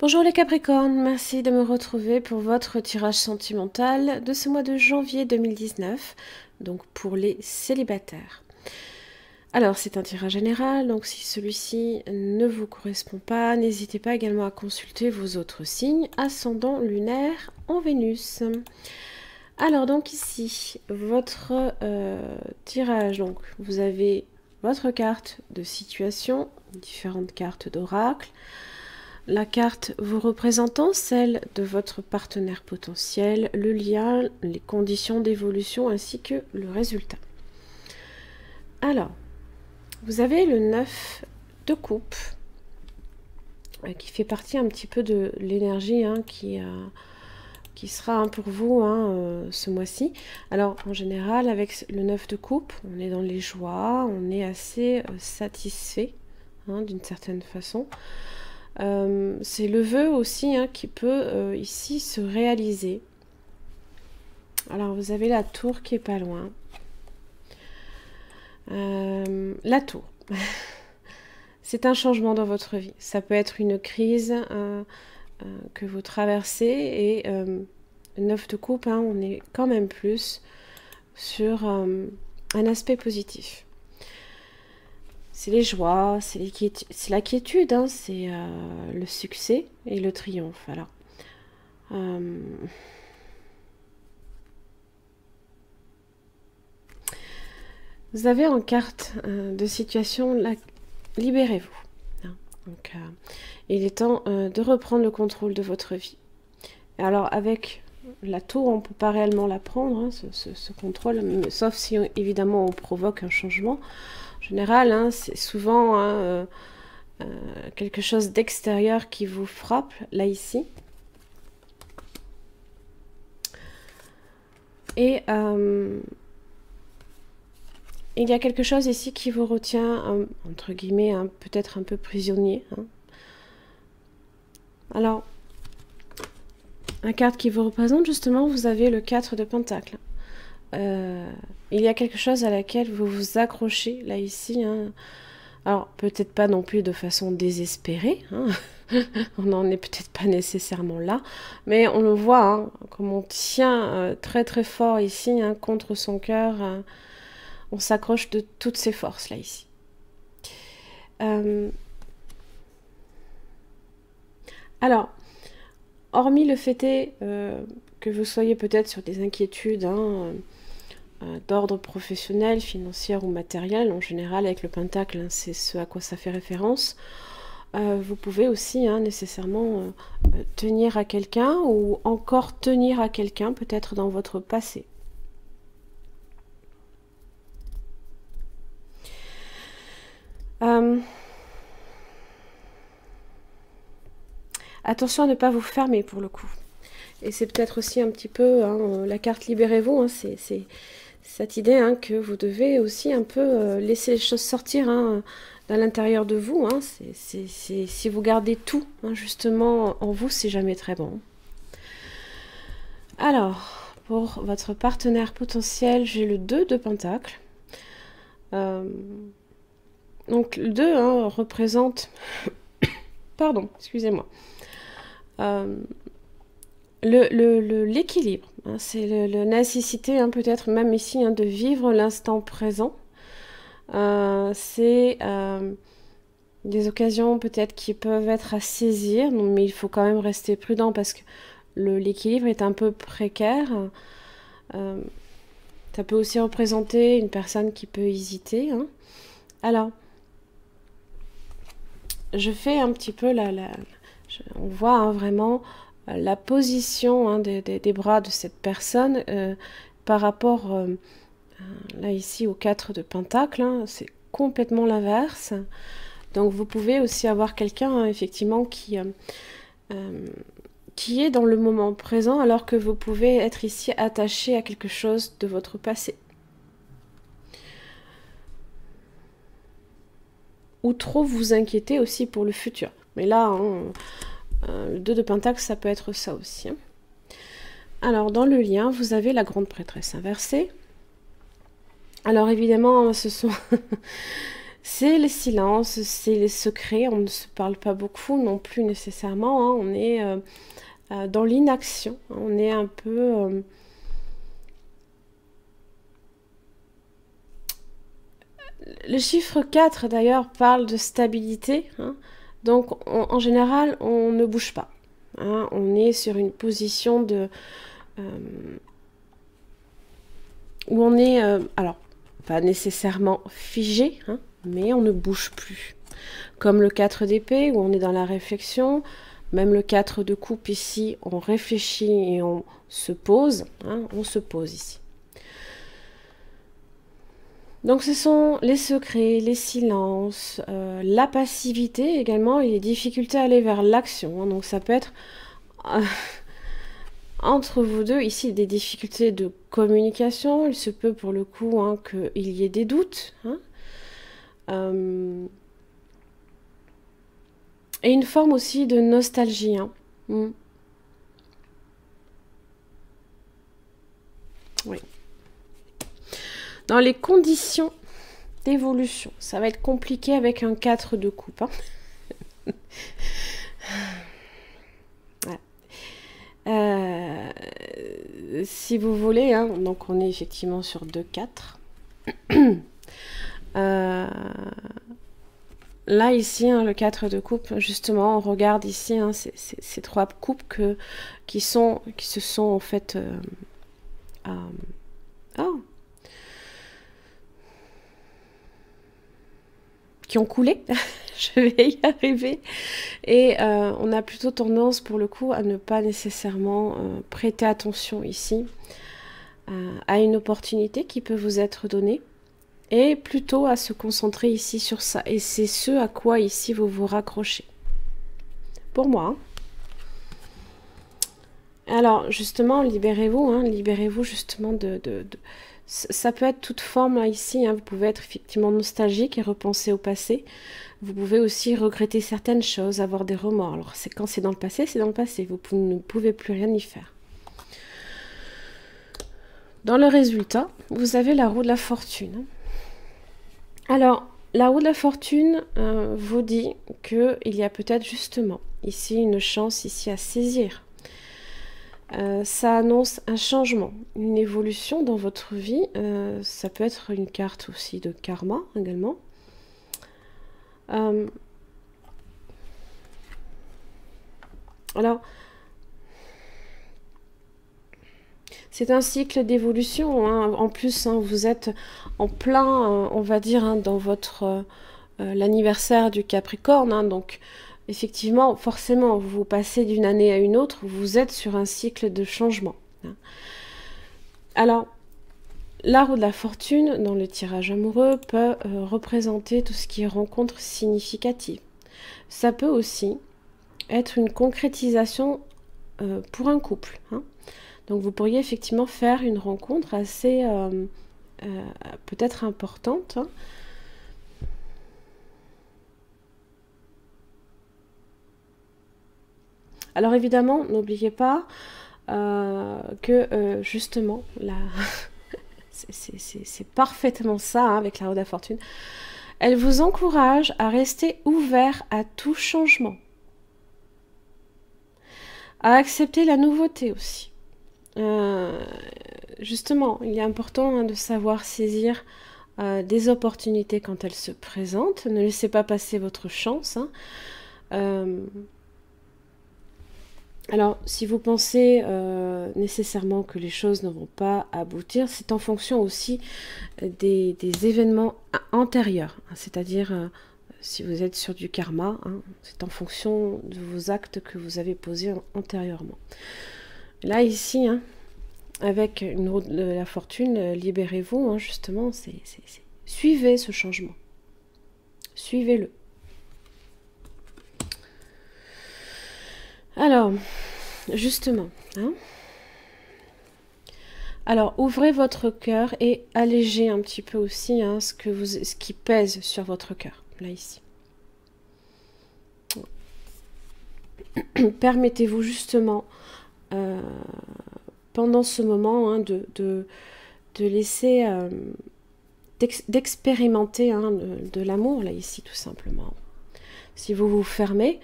Bonjour les Capricornes, merci de me retrouver pour votre tirage sentimental de ce mois de janvier 2019, donc pour les célibataires. Alors c'est un tirage général, donc si celui-ci ne vous correspond pas, n'hésitez pas également à consulter vos autres signes, ascendant lunaire en Vénus. Alors donc ici, votre tirage, donc vous avez votre carte de situation, différentes cartes d'oracle, la carte vous représentant celle de votre partenaire potentiel, le lien, les conditions d'évolution ainsi que le résultat. Alors, vous avez le 9 de coupe qui fait partie un petit peu de l'énergie qui sera pour vous ce mois-ci. Alors, en général, avec le 9 de coupe, on est dans les joies, on est assez satisfait d'une certaine façon. C'est le vœu aussi qui peut ici se réaliser. Alors vous avez la tour qui est pas loin. La tour. C'est un changement dans votre vie. Ça peut être une crise que vous traversez et 9 de coupe, on est quand même plus sur un aspect positif. C'est les joies, c'est la quiétude, c'est le succès et le triomphe. Alors, vous avez en carte de situation, libérez-vous. Donc, il est temps de reprendre le contrôle de votre vie. Alors, avec la tour, on ne peut pas réellement la prendre, ce contrôle, sauf si évidemment on provoque un changement. En général, c'est souvent quelque chose d'extérieur qui vous frappe, là, ici. Et il y a quelque chose ici qui vous retient, entre guillemets, peut-être un peu prisonnier. Alors, la carte qui vous représente, justement, vous avez le 4 de Pentacle. Il y a quelque chose à laquelle vous vous accrochez, là, ici. Alors, peut-être pas non plus de façon désespérée. On n'en est peut-être pas nécessairement là. Mais on le voit, comme on tient très très fort ici, contre son cœur. On s'accroche de toutes ses forces, là, ici. Alors, hormis le fait que vous soyez peut-être sur des inquiétudes d'ordre professionnel, financier ou matériel, en général avec le pentacle, c'est ce à quoi ça fait référence, vous pouvez aussi nécessairement tenir à quelqu'un ou encore tenir à quelqu'un peut-être dans votre passé. Attention à ne pas vous fermer pour le coup. Et c'est peut-être aussi un petit peu la carte libérez-vous, c'est cette idée que vous devez aussi un peu laisser les choses sortir dans l'intérieur de vous. Si vous gardez tout justement en vous, c'est jamais très bon. Alors, pour votre partenaire potentiel, j'ai le 2 de Pentacle. Donc le 2 représente... Pardon, excusez-moi. L'équilibre, c'est la nécessité peut-être même ici de vivre l'instant présent. C'est des occasions peut-être qui peuvent être à saisir, mais il faut quand même rester prudent parce que l'équilibre est un peu précaire. Ça peut aussi représenter une personne qui peut hésiter. Alors, je fais un petit peu on voit vraiment la position des bras de cette personne par rapport là ici au 4 de Pentacle, c'est complètement l'inverse. Donc vous pouvez aussi avoir quelqu'un effectivement qui est dans le moment présent alors que vous pouvez être ici attaché à quelque chose de votre passé. Ou trop vous inquiéter aussi pour le futur. Mais là, le 2 de Pentacle, ça peut être ça aussi. Alors, dans le lien, vous avez la grande prêtresse inversée. Alors, évidemment, ce sont C'est les silences, c'est les secrets, on ne se parle pas beaucoup non plus nécessairement, hein. On est dans l'inaction, on est un peu... Le chiffre 4 d'ailleurs parle de stabilité, hein. Donc en général on ne bouge pas, hein. On est sur une position de... où on est, alors pas nécessairement figé, hein, mais on ne bouge plus. Comme le 4 d'épée où on est dans la réflexion, même le 4 de coupe ici, on réfléchit et on se pose, hein, on se pose ici. Donc ce sont les secrets, les silences, la passivité également et les difficultés à aller vers l'action, hein. Donc ça peut être entre vous deux ici des difficultés de communication. Il se peut pour le coup, hein, qu'il y ait des doutes, hein. Et une forme aussi de nostalgie, hein. Oui. Dans les conditions d'évolution, ça va être compliqué avec un 4 de coupe, hein. Voilà. Si vous voulez, hein, donc on est effectivement sur 2-4. Là, ici, hein, le 4 de coupe, justement, on regarde ici, hein, ces 3 coupes qui se sont en fait... qui ont coulé, je vais y arriver, et on a plutôt tendance pour le coup à ne pas nécessairement prêter attention ici à une opportunité qui peut vous être donnée, et plutôt à se concentrer ici sur ça, et c'est ce à quoi ici vous vous raccrochez. Pour moi, hein. Alors justement, libérez-vous, hein, libérez-vous justement ça peut être toute forme là, ici, hein. Vous pouvez être effectivement nostalgique et repenser au passé. Vous pouvez aussi regretter certaines choses, avoir des remords. Alors c'est quand c'est dans le passé, c'est dans le passé. Vous ne pouvez plus rien y faire. Dans le résultat, vous avez la roue de la fortune. Alors, la roue de la fortune vous dit qu'il y a peut-être justement ici une chance ici à saisir. Ça annonce un changement, une évolution dans votre vie. Ça peut être une carte aussi de karma également. Alors, c'est un cycle d'évolution, hein. En plus, hein, vous êtes en plein, on va dire, hein, dans votre l'anniversaire du Capricorne, hein, donc effectivement, forcément, vous passez d'une année à une autre, vous êtes sur un cycle de changement, hein. Alors, la roue de la fortune, dans le tirage amoureux, peut représenter tout ce qui est rencontre significative. Ça peut aussi être une concrétisation pour un couple, hein. Donc, vous pourriez effectivement faire une rencontre assez peut-être importante, hein. Alors évidemment, n'oubliez pas que justement, c'est parfaitement ça, hein, avec la roue de la fortune. Elle vous encourage à rester ouvert à tout changement, à accepter la nouveauté aussi. Justement, il est important, hein, de savoir saisir des opportunités quand elles se présentent. Ne laissez pas passer votre chance, hein. Alors, si vous pensez nécessairement que les choses ne vont pas aboutir, c'est en fonction aussi des événements antérieurs, hein, c'est-à-dire si vous êtes sur du karma, hein, c'est en fonction de vos actes que vous avez posés antérieurement. Là, ici, hein, avec une roue de la fortune, libérez-vous, hein, justement, suivez ce changement. Suivez-le. Alors, justement, hein, alors ouvrez votre cœur et allégez un petit peu aussi, hein, ce qui pèse sur votre cœur, là, ici. Permettez-vous justement, pendant ce moment, hein, de laisser d'expérimenter hein, de l'amour, là, ici, tout simplement. Si vous vous fermez,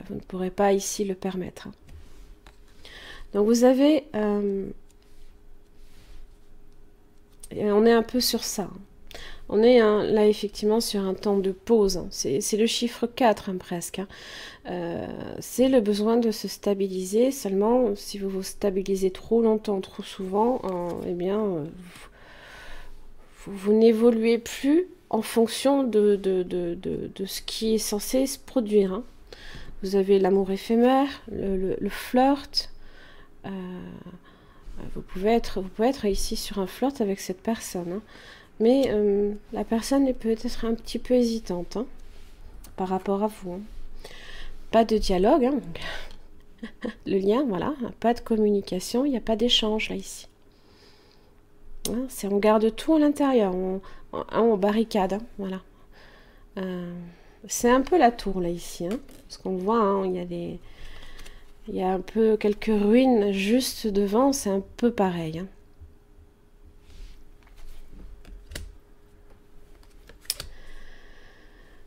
vous ne pourrez pas ici le permettre. Donc vous avez... on est un peu sur ça. On est là effectivement sur un temps de pause. C'est le chiffre 4 hein, presque. Hein. C'est le besoin de se stabiliser. Seulement, si vous vous stabilisez trop longtemps, trop souvent, eh bien, vous n'évoluez plus en fonction de ce qui est censé se produire. Hein. Vous avez l'amour éphémère, le flirt. Vous pouvez être ici sur un flirt avec cette personne. Hein. Mais la personne est peut-être un petit peu hésitante hein, par rapport à vous. Hein. Pas de dialogue. Hein, le lien, voilà. Pas de communication. Il n'y a pas d'échange là ici. Hein, on garde tout à l'intérieur. On barricade. Hein, voilà. C'est un peu la tour là ici. Hein, parce qu'on voit, hein, il y a un peu quelques ruines juste devant. C'est un peu pareil. Hein.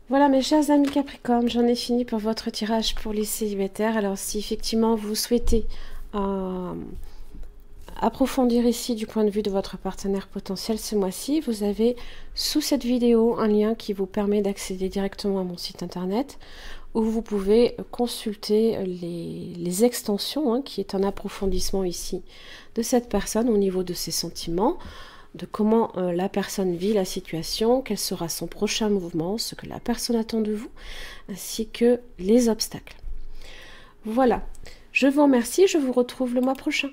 Voilà mes chers amis Capricorne, j'en ai fini pour votre tirage pour les célibataires. Alors si effectivement vous souhaitez approfondir ici du point de vue de votre partenaire potentiel ce mois-ci, vous avez sous cette vidéo un lien qui vous permet d'accéder directement à mon site internet où vous pouvez consulter les extensions, hein, qui est un approfondissement ici de cette personne au niveau de ses sentiments, de comment la personne vit la situation, quel sera son prochain mouvement, ce que la personne attend de vous, ainsi que les obstacles. Voilà, je vous remercie, je vous retrouve le mois prochain.